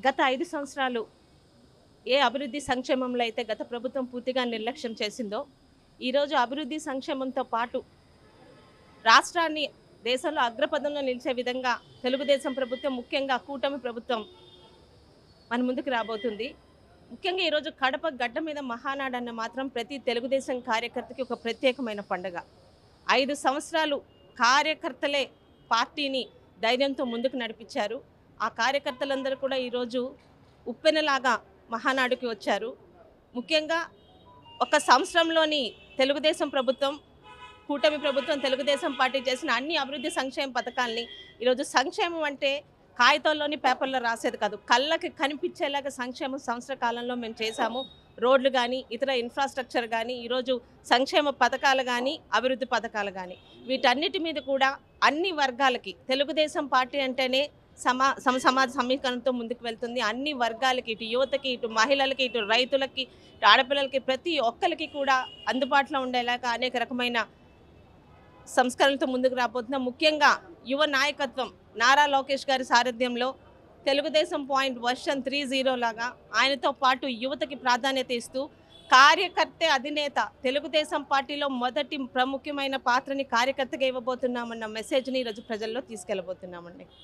గత 5 సంవత్సరాలు ఏ అభివృద్ధి సంక్షేమంలో అయితే గత ప్రభుత్వం పూర్తిగా నిర్లక్ష్యం చేసిందో, ఈరోజు అభివృద్ధి సంక్షేమంతో పాటు రాష్ట్రాన్ని దేశంలో అగ్రపథంలో నిలిచే విధంగా తెలుగుదేశం ప్రభుత్వం, ముఖ్యంగా కూటమి ప్రభుత్వం మన ముందుకు రాబోతుంది. ముఖ్యంగా ఈరోజు కడప గడ్డ మీద మహానాడు అన్న మాత్రం ప్రతి తెలుగుదేశం కార్యకర్తకి ఒక ప్రత్యేకమైన పండుగ. 5 సంవత్సరాలు కార్యకర్తలే పార్టీని ధైర్యంతో ముందుకు నడిపించారు. ఆ కార్యకర్తలందరూ కూడా ఈరోజు ఉప్పెనలాగా మహానాడుకి వచ్చారు. ముఖ్యంగా ఒక సంవత్సరంలోని తెలుగుదేశం ప్రభుత్వం, కూటమి ప్రభుత్వం, తెలుగుదేశం పార్టీ చేసిన అన్ని అభివృద్ధి సంక్షేమ పథకాల్ని ఈరోజు సంక్షేమం అంటే కాగితాల్లోని పేపర్లో రాసేది కాదు, కళ్ళకి కనిపించేలాగా సంక్షేమం సంవత్సర కాలంలో మేము చేశాము. రోడ్లు కానీ, ఇతర ఇన్ఫ్రాస్ట్రక్చర్ కానీ, ఈరోజు సంక్షేమ పథకాలు కానీ, అభివృద్ధి పథకాలు కానీ, వీటన్నిటి మీద కూడా అన్ని వర్గాలకి తెలుగుదేశం పార్టీ అంటేనే సమాజ సమీకరణతో ముందుకు వెళ్తుంది. అన్ని వర్గాలకి, ఇటు యువతకి, ఇటు మహిళలకి, ఇటు రైతులకి, ఇటు ఆడపిల్లలకి, ప్రతి ఒక్కరికి కూడా అందుబాటులో ఉండేలాగా అనేక రకమైన సంస్కరణలతో ముందుకు రాబోతున్నాం. ముఖ్యంగా యువ నాయకత్వం నారా లోకేష్ గారి సారథ్యంలో తెలుగుదేశం పాయింట్ వర్షన్ 3.0 లాగా ఆయనతో పాటు యువతకి ప్రాధాన్యత ఇస్తూ కార్యకర్తే అధినేత, తెలుగుదేశం పార్టీలో మొదటి ప్రముఖమైన పాత్రని కార్యకర్తగా ఇవ్వబోతున్నామన్న మెసేజ్ని ఈరోజు ప్రజల్లో తీసుకెళ్ళబోతున్నామండి.